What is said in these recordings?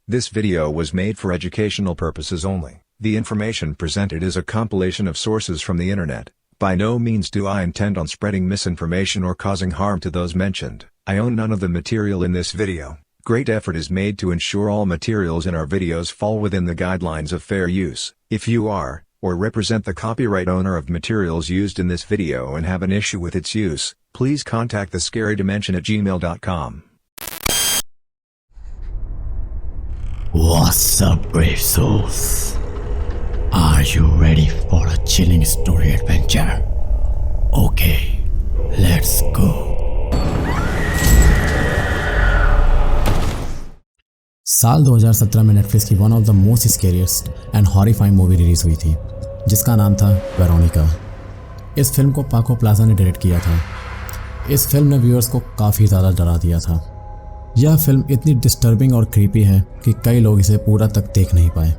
This video was made for educational purposes only. The information presented is a compilation of sources from the internet. By no means do I intend on spreading misinformation or causing harm to those mentioned. I own none of the material in this video. Great effort is made to ensure all materials in our videos fall within the guidelines of fair use. If you are, or represent the copyright owner of materials used in this video and have an issue with its use, please contact thescarydimension@gmail.com. What's up, brave souls? Are you ready for a chilling story adventure? Okay, let's go. साल 2017 में Netflix की one of the most scariest and horrifying movie release हुई थी, जिसका नाम था Veronica. इस film को पाको प्लाजा ने डायरेक्ट किया था। इस फिल्म ने व्यूअर्स को काफ़ी ज़्यादा डरा दिया था। यह फिल्म इतनी डिस्टर्बिंग और क्रीपी है कि कई लोग इसे पूरा तक देख नहीं पाए।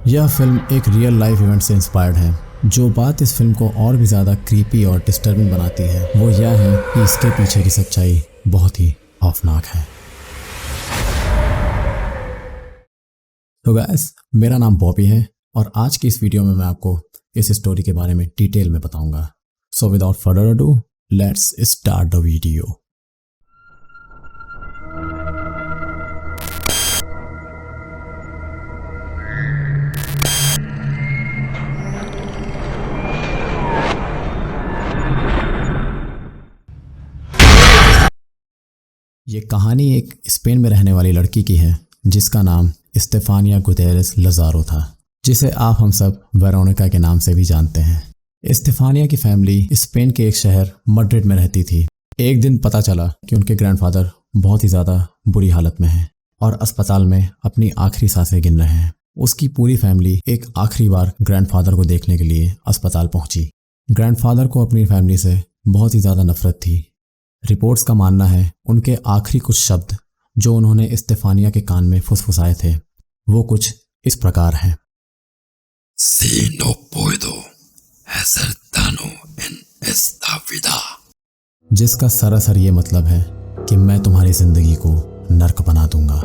यह फिल्म एक रियल लाइफ इवेंट से इंस्पायर्ड है। जो बात इस फिल्म को और भी ज़्यादा क्रीपी और डिस्टर्बिंग बनाती है वो यह है कि इसके पीछे की सच्चाई बहुत ही खौफनाक है। तो गाइस, मेरा नाम बॉबी है और आज की इस वीडियो में मैं आपको इस स्टोरी के बारे में डिटेल में बताऊंगा। So without further ado, let's start the video. ये कहानी एक स्पेन में रहने वाली लड़की की है जिसका नाम स्टेफानिया गुतेरेस लजारो था, जिसे आप हम सब वेरोनिका के नाम से भी जानते हैं। स्टेफानिया की फैमिली स्पेन के एक शहर मैड्रिड में रहती थी। एक दिन पता चला कि उनके ग्रैंडफादर बहुत ही ज़्यादा बुरी हालत में हैं और अस्पताल में अपनी आखिरी सांसें गिन रहे हैं। उसकी पूरी फैमिली एक आखिरी बार ग्रैंडफादर को देखने के लिए अस्पताल पहुंची। ग्रैंडफादर को अपनी फैमिली से बहुत ही ज़्यादा नफरत थी। रिपोर्ट्स का मानना है उनके आखिरी कुछ शब्द जो उन्होंने स्टेफानिया के कान में फुसफुसाए थे वो कुछ इस प्रकार हैं। Si no puedo hacer daño en esta vida, जिसका सरासर ये मतलब है कि मैं तुम्हारी जिंदगी को नर्क बना दूंगा।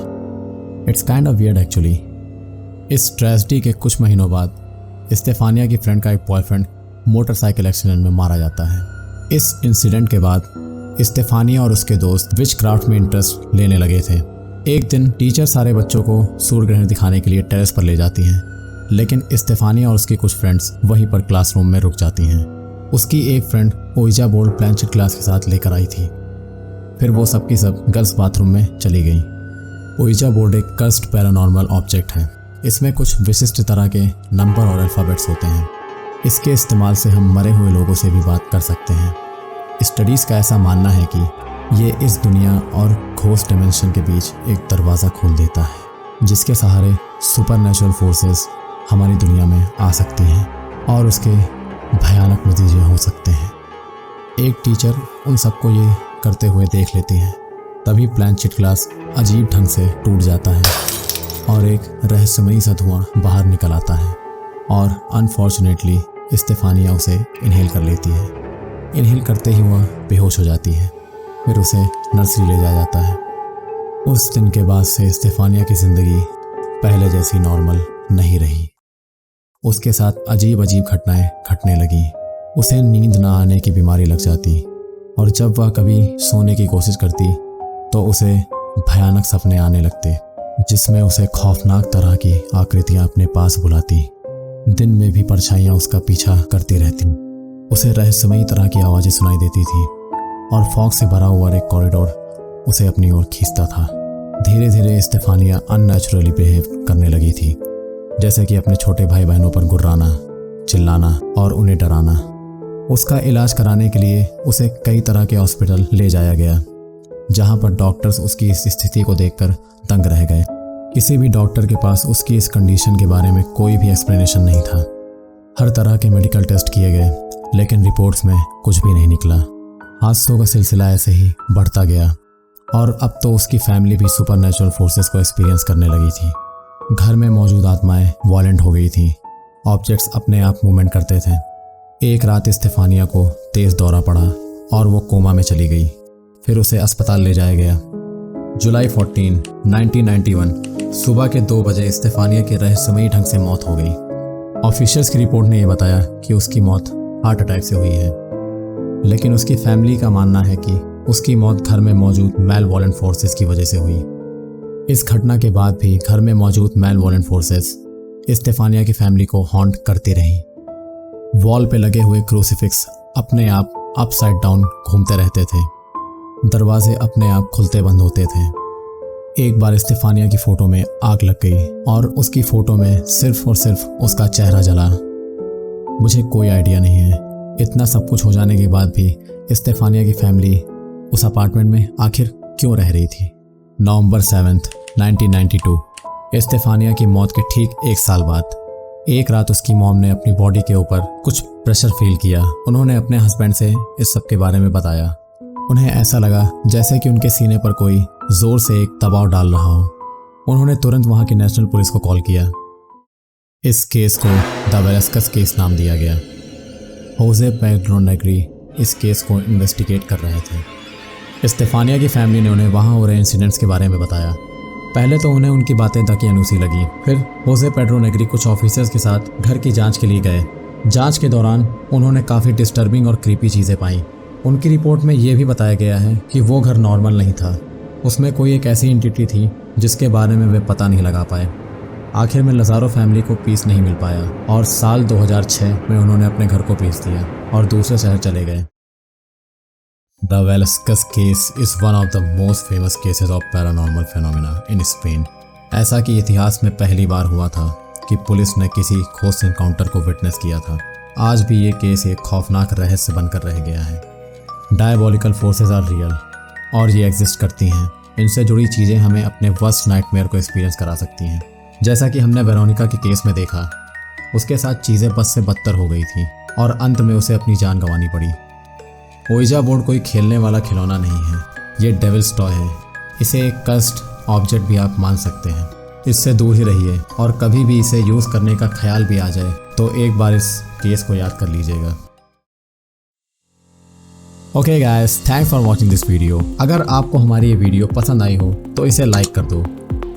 It's kind of weird actually. इस ट्रेजेडी के कुछ महीनों बाद स्टेफानिया की फ्रेंड का एक बॉयफ्रेंड मोटरसाइकिल एक्सीडेंट में मारा जाता है। इस इंसिडेंट के बाद स्टेफानिया और उसके दोस्त विचक्राफ्ट में इंटरेस्ट लेने लगे थे। एक दिन टीचर सारे बच्चों को सूर्य ग्रहण दिखाने के लिए टेरेस पर ले जाती हैं, लेकिन स्टेफानिया और उसके कुछ फ्रेंड्स वहीं पर क्लासरूम में रुक जाती हैं। उसकी एक फ्रेंड ओइजा बोर्ड प्लैंचेट क्लास के साथ लेकर आई थी। फिर वो सब की सब गर्ल्स बाथरूम में चली गई। ओइजा बोर्ड एक कर्स्ड पैरानॉर्मल ऑब्जेक्ट है। इसमें कुछ विशिष्ट तरह के नंबर और अल्फ़ाबेट्स होते हैं। इसके इस्तेमाल से हम मरे हुए लोगों से भी बात कर सकते हैं। स्टडीज़ का ऐसा मानना है कि ये इस दुनिया और घोस्ट डायमेंशन के बीच एक दरवाज़ा खोल देता है, जिसके सहारे सुपरनैचुरल फोर्सेस हमारी दुनिया में आ सकती हैं और उसके भयानक नतीजे हो सकते हैं। एक टीचर उन सबको ये करते हुए देख लेती है। तभी प्लैंचेट ग्लास अजीब ढंग से टूट जाता है और एक रहस्यमयी सा धुआं बाहर निकल आता है और अनफॉर्चुनेटली स्टेफानिया उसे इनहेल कर लेती है। इनहेल करते ही वह बेहोश हो जाती है। फिर उसे नर्सरी ले जाया जाता है। उस दिन के बाद से स्टेफानिया की ज़िंदगी पहले जैसी नॉर्मल नहीं रही। उसके साथ अजीब अजीब घटनाएं घटने लगी। उसे नींद ना आने की बीमारी लग जाती और जब वह कभी सोने की कोशिश करती तो उसे भयानक सपने आने लगते, जिसमें उसे खौफनाक तरह की आकृतियां अपने पास बुलाती। दिन में भी परछाइयां उसका पीछा करती रहती। उसे रहस्यमयी तरह की आवाज़ें सुनाई देती थी और फॉग से भरा हुआ एक कॉरिडोर उसे अपनी ओर खींचता था। धीरे धीरे स्टेफानिया अननेचुरली बिहेव करने लगी थी, जैसे कि अपने छोटे भाई बहनों पर गुर्राना, चिल्लाना और उन्हें डराना। उसका इलाज कराने के लिए उसे कई तरह के हॉस्पिटल ले जाया गया, जहां पर डॉक्टर्स उसकी इस स्थिति को देखकर दंग रह गए। किसी भी डॉक्टर के पास उसकी इस कंडीशन के बारे में कोई भी एक्सप्लेनेशन नहीं था। हर तरह के मेडिकल टेस्ट किए गए, लेकिन रिपोर्ट्स में कुछ भी नहीं निकला। हादसों का सिलसिला ऐसे ही बढ़ता गया और अब तो उसकी फैमिली भी सुपरनैचुरल फोर्सेस को एक्सपीरियंस करने लगी थी। घर में मौजूद आत्माएं वायलेंट हो गई थी। ऑब्जेक्ट्स अपने आप मूवमेंट करते थे। एक रात स्टेफानिया को तेज दौरा पड़ा और वो कोमा में चली गई। फिर उसे अस्पताल ले जाया गया। जुलाई 14, 1991 सुबह के 2 बजे स्टेफानिया की रहस्यमयी ढंग से मौत हो गई। ऑफिशियल्स की रिपोर्ट ने यह बताया कि उसकी मौत हार्ट अटैक से हुई है, लेकिन उसकी फैमिली का मानना है कि उसकी मौत घर में मौजूद मेल वॉलेंट फोर्सेस की वजह से हुई। इस घटना के बाद भी घर में मौजूद मेल वॉलेंट फोर्सेस स्टेफानिया की फैमिली को हॉन्ट करती रही। वॉल पे लगे हुए क्रूसीफिक्स अपने आप अपसाइड डाउन घूमते रहते थे, दरवाजे अपने आप खुलते बंद होते थे। एक बार स्टेफानिया की फोटो में आग लग गई और उसकी फोटो में सिर्फ और सिर्फ उसका चेहरा जला। मुझे कोई आइडिया नहीं है इतना सब कुछ हो जाने के बाद भी स्टेफानिया की फैमिली उस अपार्टमेंट में आखिर क्यों रह रही थी। नवंबर 7, 1992 स्टेफानिया की मौत के ठीक 1 साल बाद एक रात उसकी मॉम ने अपनी बॉडी के ऊपर कुछ प्रेशर फील किया। उन्होंने अपने हस्बैंड से इस सब के बारे में बताया। उन्हें ऐसा लगा जैसे कि उनके सीने पर कोई जोर से एक दबाव डाल रहा हो। उन्होंने तुरंत वहां की नेशनल पुलिस को कॉल किया। इस केस को द वेलस्कस केस नाम दिया गया। होजे पेड्रो नेग्री इस केस को इन्वेस्टिगेट कर रहे थे। स्टेफानिया की फैमिली ने उन्हें वहां हो रहे इंसिडेंट्स के बारे में बताया। पहले तो उन्हें उनकी बातें दकियानूसी लगी। फिर होजे पेड्रो नेग्री कुछ ऑफिसर्स के साथ घर की जांच के लिए गए। जांच के दौरान उन्होंने काफ़ी डिस्टर्बिंग और क्रीपी चीज़ें पाई। उनकी रिपोर्ट में यह भी बताया गया है कि वो घर नॉर्मल नहीं था, उसमें कोई एक ऐसी एंटिटी थी जिसके बारे में वे पता नहीं लगा पाए। आखिर में लज़ारो फैमिली को पीस नहीं मिल पाया और साल 2006 में उन्होंने अपने घर को बेच दिया और दूसरे शहर चले गए। The Velasquez case is one of the most famous cases of paranormal phenomena in Spain। ऐसा कि इतिहास में पहली बार हुआ था कि पुलिस ने किसी ठोस एनकाउंटर को विटनेस किया था। आज भी ये केस एक खौफनाक रहस्य बनकर रह गया है। डायबोलिकल फोर्सेस आर रियल और ये एग्जिस्ट करती हैं। इनसे जुड़ी चीज़ें हमें अपने वर्स्ट नाइटमेयर को एक्सपीरियंस करा सकती हैं। जैसा कि हमने वेरोनिका के केस में देखा, उसके साथ चीज़ें बस से बदतर हो गई थी और अंत में उसे अपनी जान गंवानी पड़ी। ओइजा बोर्ड कोई खेलने वाला खिलौना नहीं है, ये डेविल्स टॉय है। इसे एक कस्ट ऑब्जेक्ट भी आप मान सकते हैं। इससे दूर ही रहिए और कभी भी इसे यूज़ करने का ख्याल भी आ जाए तो एक बार इस केस को याद कर लीजिएगा। Okay guys, thanks for watching this video. अगर आपको हमारी ये वीडियो पसंद आई हो तो इसे लाइक कर दो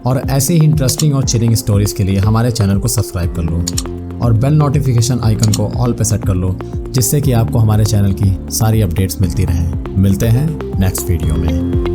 और ऐसे ही इंटरेस्टिंग और चिलिंग स्टोरीज़ के लिए हमारे चैनल को सब्सक्राइब कर लो और बेल नोटिफिकेशन आइकन को ऑल पे सेट कर लो, जिससे कि आपको हमारे चैनल की सारी अपडेट्स मिलती रहें। मिलते हैं नेक्स्ट वीडियो में।